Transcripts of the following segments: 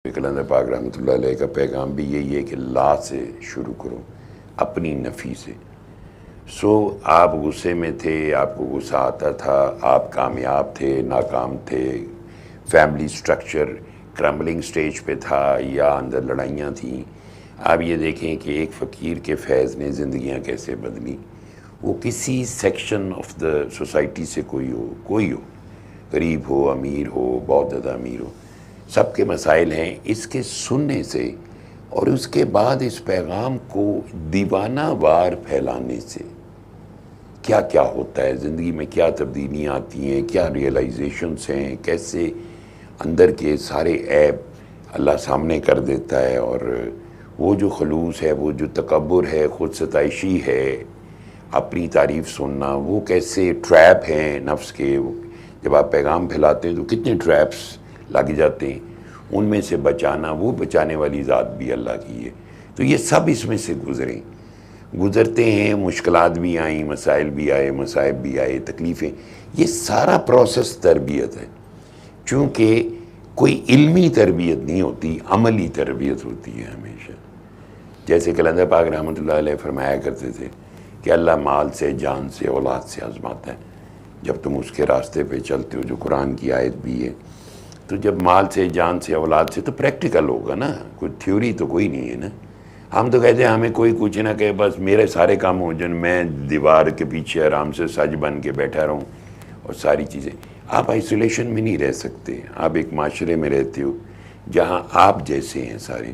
کلندر پاک رحمۃ اللہ علیہ کا پیغام بھی یہی ہے کہ لا سے شروع کرو، اپنی نفی سے۔ آپ غصے میں تھے، آپ کو غصہ آتا تھا، آپ کامیاب تھے، ناکام تھے، فیملی سٹرکچر کرمبلنگ سٹیج پہ تھا یا اندر لڑائیاں تھیں، آپ یہ دیکھیں کہ ایک فقیر کے فیض نے زندگیاں کیسے بدلی۔ وہ کسی سیکشن آف دا سوسائٹی سے کوئی ہو، غریب ہو، امیر ہو، بہت زیادہ امیر ہو، سب کے مسائل ہیں۔ اس کے سننے سے اور اس کے بعد اس پیغام کو دیوانہ وار پھیلانے سے کیا کیا ہوتا ہے زندگی میں، کیا تبدیلیاں آتی ہیں، کیا ریئلائزیشنس ہیں، کیسے اندر کے سارے عیب اللہ سامنے کر دیتا ہے، اور وہ جو خلوص ہے، وہ جو تکبر ہے، خود ستائشی ہے، اپنی تعریف سننا، وہ کیسے ٹریپ ہیں نفس کے۔ جب آپ پیغام پھیلاتے ہیں تو کتنے ٹریپس لگ جاتے ہیں، ان میں سے بچانا، وہ بچانے والی ذات بھی اللہ کی ہے۔ تو یہ سب اس میں سے گزرتے ہیں، مشکلات بھی آئیں، مسائل بھی آئے، مصائب بھی آئے، تکلیفیں، یہ سارا پروسیس تربیت ہے۔ چونکہ کوئی علمی تربیت نہیں ہوتی، عملی تربیت ہوتی ہے ہمیشہ۔ جیسے کلندر پاک رحمۃ اللہ علیہ فرمایا کرتے تھے کہ اللہ مال سے، جان سے، اولاد سے آزماتا ہے جب تم اس کے راستے پہ چلتے ہو، جو قرآن کی آیت بھی ہے۔ تو جب مال سے، جان سے، اولاد سے، تو پریکٹیکل ہوگا نا، کوئی تھیوری تو کوئی نہیں ہے نا۔ ہم تو کہتے ہیں ہمیں کوئی کچھ نہ کہے، بس میرے سارے کام ہو جائیں، میں دیوار کے پیچھے آرام سے سج بن کے بیٹھا رہوں اور ساری چیزیں۔ آپ آئسولیشن میں نہیں رہ سکتے، آپ ایک معاشرے میں رہتے ہو جہاں آپ جیسے ہیں سارے،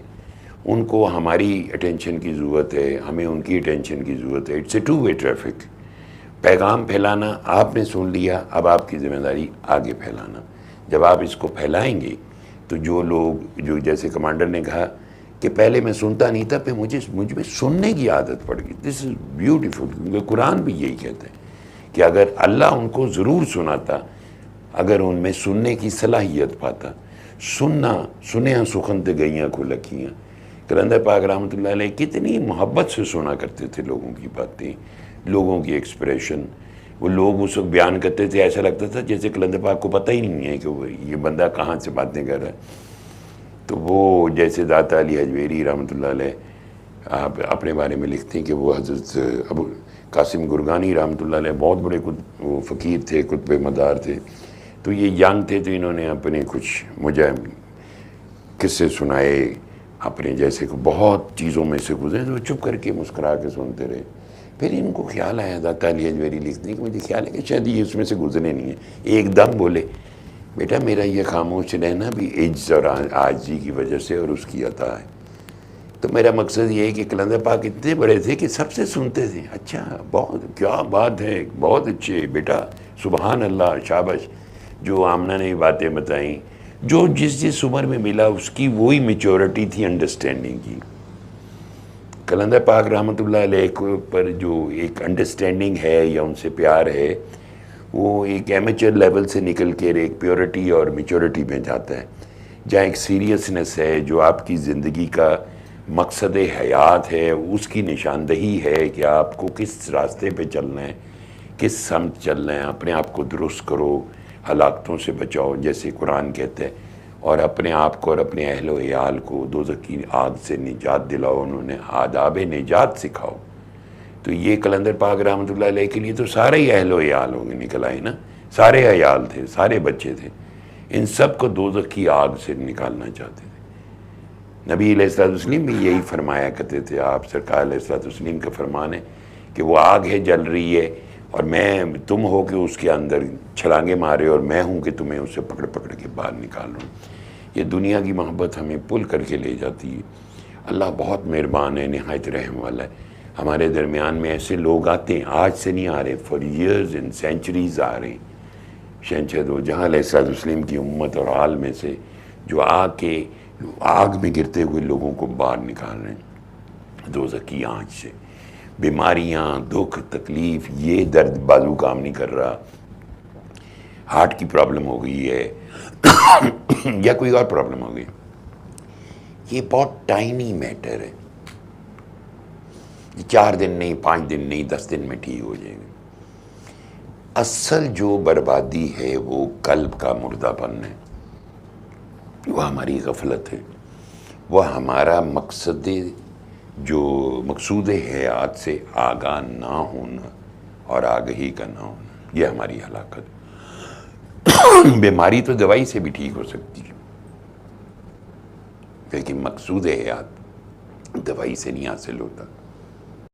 ان کو ہماری اٹینشن کی ضرورت ہے، ہمیں ان کی اٹینشن کی ضرورت ہے۔ It's a two way traffic. پیغام پھیلانا آپ نے سن لیا، اب آپ کی ذمہ داری آگے پھیلانا۔ جب آپ اس کو پھیلائیں گے تو جو جیسے کمانڈر نے کہا کہ پہلے میں سنتا نہیں تھا، پھر مجھ میں سننے کی عادت پڑ گئی۔ دس از بیوٹیفل، کیونکہ قرآن بھی یہی کہتا ہے کہ اگر اللہ ان کو ضرور سناتا، اگر ان میں سننے کی صلاحیت پاتا۔ سنیاں سخنت گئیاں کو لکھیاں۔ کلندر پاک رحمۃ اللہ علیہ کتنی محبت سے سنا کرتے تھے لوگوں کی باتیں، لوگوں کی ایکسپریشن۔ وہ لوگ اس وقت بیان کرتے تھے، ایسا لگتا تھا جیسے کلندر پاک کو پتہ ہی نہیں ہے کہ یہ بندہ کہاں سے باتیں کر رہا ہے۔ تو وہ جیسے داتا علی حجویری رحمۃ اللہ علیہ آپ اپنے بارے میں لکھتے ہیں کہ وہ حضرت ابو قاسم گرگانی رحمۃ اللہ علیہ بہت بڑے وہ فقیر تھے، قطب مدار تھے۔ تو یہ ینگ تھے، تو انہوں نے اپنے کچھ مجھے قصے سنائے اپنے، جیسے کہ بہت چیزوں میں سے گزرے، تو چپ کر کے مسکرا کے سنتے رہے۔ پھر ان کو خیال آیا، داتا علی حجویری لکھتے ہیں کہ مجھے خیال ہے کہ شاید یہ اس میں سے گزرے نہیں ہیں۔ ایک دم بولے، بیٹا میرا یہ خاموش رہنا بھی عجز اور عاجزی کی وجہ سے اور اس کی عطا ہے۔ تو میرا مقصد یہ ہے کہ کلندر پاک اتنے بڑے تھے کہ سب سے سنتے تھے۔ اچھا، بہت کیا بات ہے، بہت اچھے بیٹا، سبحان اللہ، شابش۔ جو آمنہ نے باتیں بتائیں، جو جس عمر میں ملا اس کی وہی میچورٹی تھی انڈرسٹینڈنگ کی۔ کلندر پاک رحمۃ اللہ علیہ پر جو ایک انڈرسٹینڈنگ ہے یا ان سے پیار ہے، وہ ایک ایمیچر لیول سے نکل کے ایک پیورٹی اور میچورٹی میں جاتا ہے، جہاں ایک سیریسنس ہے جو آپ کی زندگی کا مقصد حیات ہے، اس کی نشاندہی ہے کہ آپ کو کس راستے پہ چلنا ہے، کس سمت چلنا ہے۔ اپنے آپ کو درست کرو، ہلاکتوں سے بچاؤ جیسے قرآن کہتا ہے، اور اپنے آپ کو اور اپنے اہل و عیال کو دوزخ کی آگ سے نجات دلاؤ، انہوں نے آداب نجات سکھاؤ۔ تو یہ کلندر پاک رحمۃ اللہ علیہ کے لیے تو سارے ہی اہل و عیال ہوں گے نکل آئے نا، سارے عیال تھے، سارے بچے تھے، ان سب کو دوزخ کی آگ سے نکالنا چاہتے تھے۔ نبی علیہ الصلوۃ والتسلیم بھی یہی فرمایا کرتے تھے۔ آپ سرکار علیہ الصلوۃ والتسلیم کا فرمان ہے کہ وہ آگ ہے، جل رہی ہے، اور تم ہو کہ اس کے اندر چھلانگے مارے، اور میں ہوں کہ تمہیں اسے پکڑ پکڑ کے باہر نکال رہا ہوں۔ یہ دنیا کی محبت ہمیں پل کر کے لے جاتی ہے۔ اللہ بہت مہربان ہے، نہایت رحم والا ہے۔ ہمارے درمیان میں ایسے لوگ آتے ہیں، آج سے نہیں آ رہے، فار ایئرز اینڈ سینچریز آ رہے ہیں۔ شہنشاہ دو جہاں علیہ الصلوۃ والتسلیم کی امت اور آل میں سے جو آگ میں گرتے ہوئے لوگوں کو باہر نکال رہے ہیں دوزخ کی آنچ سے۔ بیماریاں، دکھ، تکلیف، یہ درد بازو کام نہیں کر رہا، ہارٹ کی پرابلم ہو گئی ہے یا کوئی اور پرابلم ہو گئی، یہ بہت ٹائنی میٹر ہے، یہ 4 دن نہیں، 5 دن نہیں، 10 دن میں ٹھیک ہو جائے گا۔ اصل جو بربادی ہے وہ قلب کا مردہ پن ہے، وہ ہماری غفلت ہے۔ وہ ہمارا مقصود حیات سے آگاہ نہ ہونا اور آگہی کا نہ ہونا، یہ ہماری ہلاکت۔ بیماری تو دوائی سے بھی ٹھیک ہو سکتی ہے، لیکن مقصود حیات دوائی سے نہیں حاصل ہوتا۔